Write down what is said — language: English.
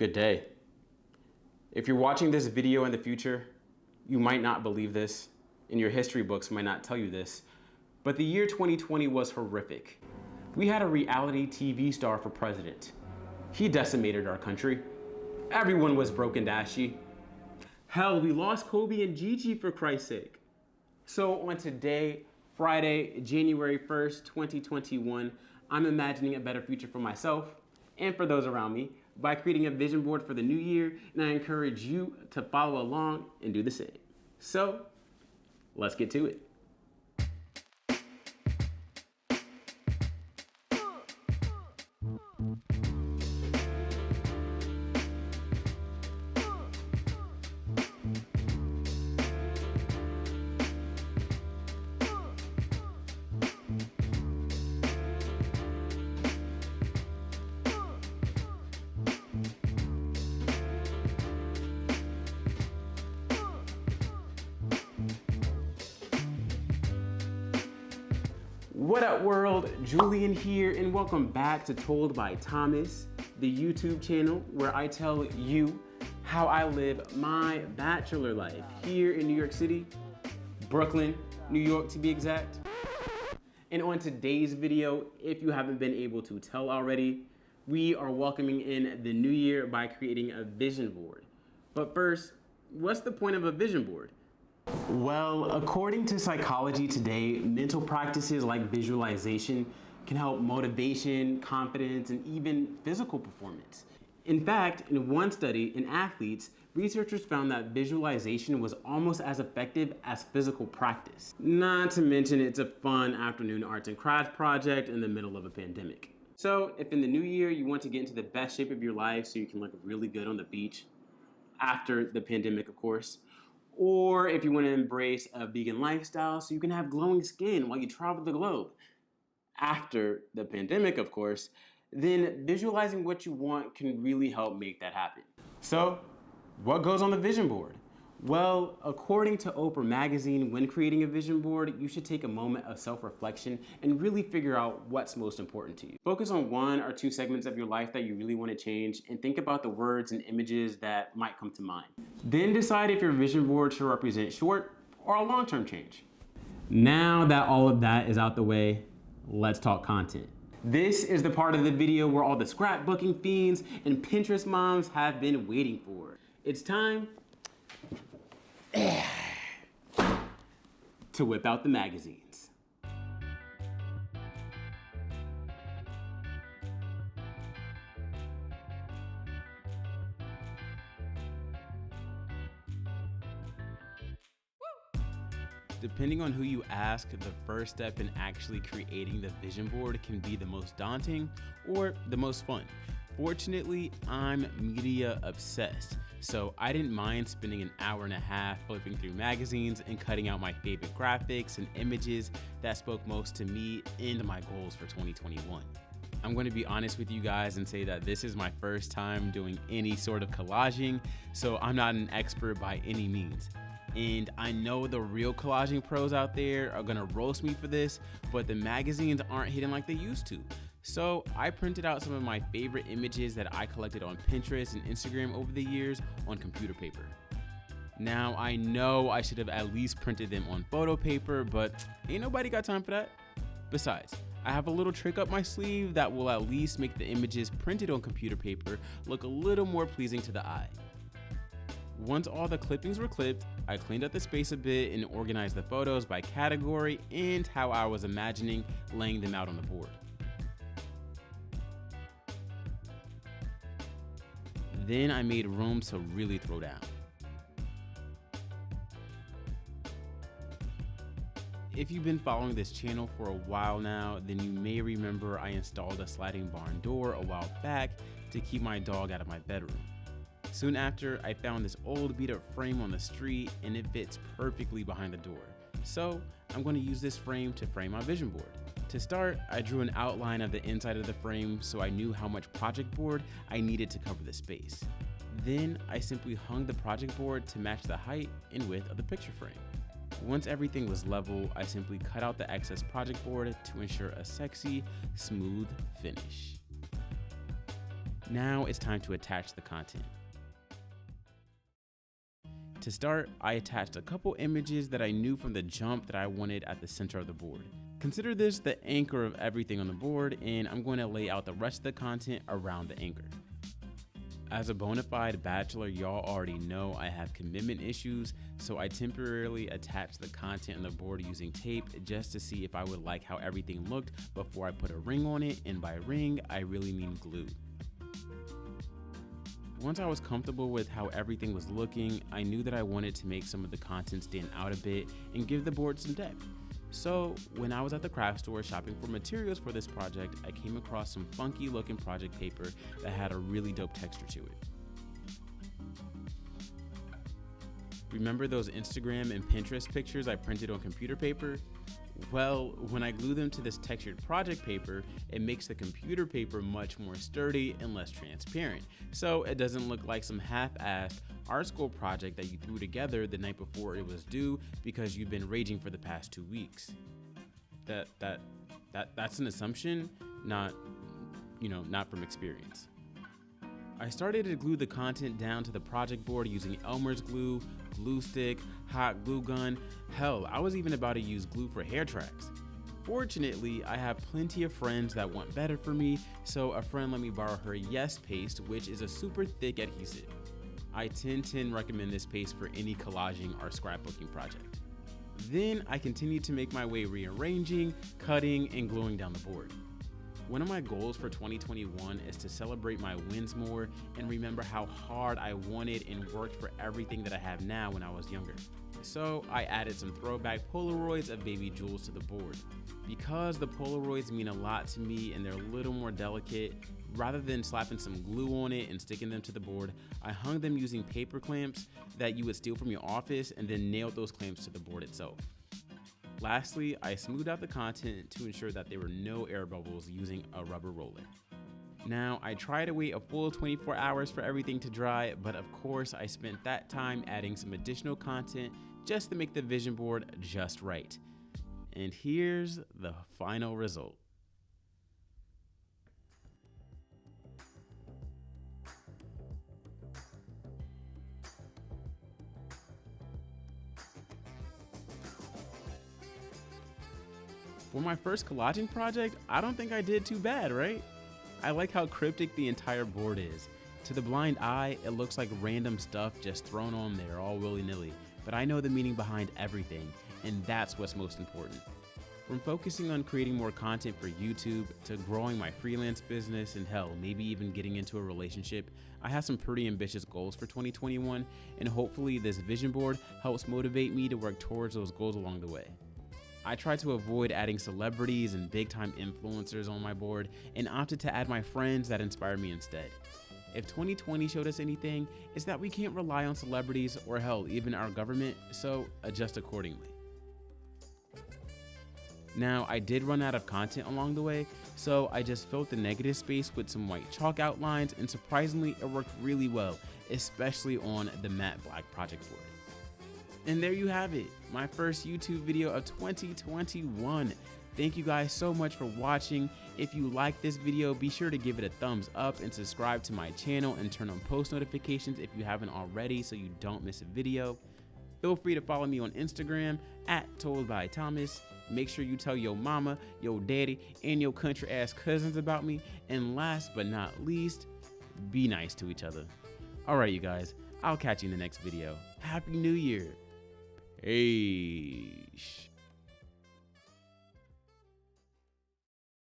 Good day. If you're watching this video in the future, you might not believe this, and your history books might not tell you this, but the year 2020 was horrific. We had a reality TV star for president. He decimated our country. Everyone was broke and dashy. Hell, we lost Kobe and Gigi for Christ's sake. So on today, Friday, January 1st, 2021, I'm imagining a better future for myself and for those around me by creating a vision board for the new year, and I encourage you to follow along and do the same. So, let's get to it. What up world, Julian here, and welcome back to Told by Thomas, the YouTube channel where I tell you how I live my bachelor life here in New York City, Brooklyn, New York to be exact. And on today's video, if you haven't been able to tell already, we are welcoming in the new year by creating a vision board. But first, what's the point of a vision board? Well, according to Psychology Today, mental practices like visualization can help motivation, confidence, and even physical performance. In fact, in one study in athletes, researchers found that visualization was almost as effective as physical practice. Not to mention it's a fun afternoon arts and crafts project in the middle of a pandemic. So if in the new year you want to get into the best shape of your life so you can look really good on the beach, after the pandemic of course, or if you want to embrace a vegan lifestyle so you can have glowing skin while you travel the globe, after the pandemic of course, then visualizing what you want can really help make that happen. So, what goes on the vision board? Well, according to Oprah magazine, when creating a vision board, you should take a moment of self-reflection and really figure out what's most important to you. Focus on one or two segments of your life that you really want to change and think about the words and images that might come to mind. Then decide if your vision board should represent short or a long-term change. Now that all of that is out the way, let's talk content. This is the part of the video where all the scrapbooking fiends and Pinterest moms have been waiting for. It's time to whip out the magazines. Depending on who you ask, the first step in actually creating the vision board can be the most daunting or the most fun. Fortunately, I'm media obsessed, so I didn't mind spending an hour and a half flipping through magazines and cutting out my favorite graphics and images that spoke most to me and my goals for 2021. I'm going to be honest with you guys and say that this is my first time doing any sort of collaging, so I'm not an expert by any means. And I know the real collaging pros out there are gonna roast me for this, but the magazines aren't hitting like they used to. So I printed out some of my favorite images that I collected on Pinterest and Instagram over the years on computer paper. Now I know I should have at least printed them on photo paper, but ain't nobody got time for that. Besides, I have a little trick up my sleeve that will at least make the images printed on computer paper look a little more pleasing to the eye. Once all the clippings were clipped, I cleaned up the space a bit and organized the photos by category and how I was imagining laying them out on the board. Then I made room to really throw down. If you've been following this channel for a while now, then you may remember I installed a sliding barn door a while back to keep my dog out of my bedroom. Soon after, I found this old beat-up frame on the street and it fits perfectly behind the door. So I'm going to use this frame to frame my vision board. To start, I drew an outline of the inside of the frame so I knew how much project board I needed to cover the space. Then I simply hung the project board to match the height and width of the picture frame. Once everything was level, I simply cut out the excess project board to ensure a sexy, smooth finish. Now it's time to attach the content. To start, I attached a couple images that I knew from the jump that I wanted at the center of the board. Consider this the anchor of everything on the board, and I'm going to lay out the rest of the content around the anchor. As a bona fide bachelor, y'all already know I have commitment issues, so I temporarily attached the content on the board using tape just to see if I would like how everything looked before I put a ring on it, and by ring, I really mean glue. Once I was comfortable with how everything was looking, I knew that I wanted to make some of the content stand out a bit and give the board some depth. So when I was at the craft store shopping for materials for this project, I came across some funky looking project paper that had a really dope texture to it. Remember those Instagram and Pinterest pictures I printed on computer paper? Well, when I glue them to this textured project paper, it makes the computer paper much more sturdy and less transparent, so it doesn't look like some half-assed art school project that you threw together the night before it was due because you've been raging for the past 2 weeks. That's an assumption, not from experience. I started to glue the content down to the project board using Elmer's glue, glue stick, hot glue gun. Hell, I was even about to use glue for hair tracks. Fortunately, I have plenty of friends that want better for me, so a friend let me borrow her Yes paste, which is a super thick adhesive. I 10/10 recommend this paste for any collaging or scrapbooking project. Then I continued to make my way rearranging, cutting, and gluing down the board. One of my goals for 2021 is to celebrate my wins more and remember how hard I wanted and worked for everything that I have now when I was younger. So I added some throwback Polaroids of baby Jules to the board. Because the Polaroids mean a lot to me and they're a little more delicate, rather than slapping some glue on it and sticking them to the board, I hung them using paper clamps that you would steal from your office and then nailed those clamps to the board itself. Lastly, I smoothed out the content to ensure that there were no air bubbles using a rubber roller. Now, I try to wait a full 24 hours for everything to dry, but of course I spent that time adding some additional content just to make the vision board just right. And here's the final result. For my first collaging project, I don't think I did too bad, right? I like how cryptic the entire board is. To the blind eye, it looks like random stuff just thrown on there all willy-nilly, but I know the meaning behind everything, and that's what's most important. From focusing on creating more content for YouTube to growing my freelance business and hell, maybe even getting into a relationship, I have some pretty ambitious goals for 2021, and hopefully this vision board helps motivate me to work towards those goals along the way. I tried to avoid adding celebrities and big-time influencers on my board and opted to add my friends that inspire me instead. If 2020 showed us anything, it's that we can't rely on celebrities or hell, even our government, so adjust accordingly. Now, I did run out of content along the way, so I just filled the negative space with some white chalk outlines, and surprisingly, it worked really well, especially on the matte black project board. And there you have it, my first YouTube video of 2021. Thank you guys so much for watching. If you like this video, be sure to give it a thumbs up and subscribe to my channel and turn on post notifications if you haven't already so you don't miss a video. Feel free to follow me on Instagram @ToldByThomas. Make sure you tell your mama, your daddy, and your country ass cousins about me. And last but not least, be nice to each other. All right, you guys, I'll catch you in the next video. Happy New Year. Peace.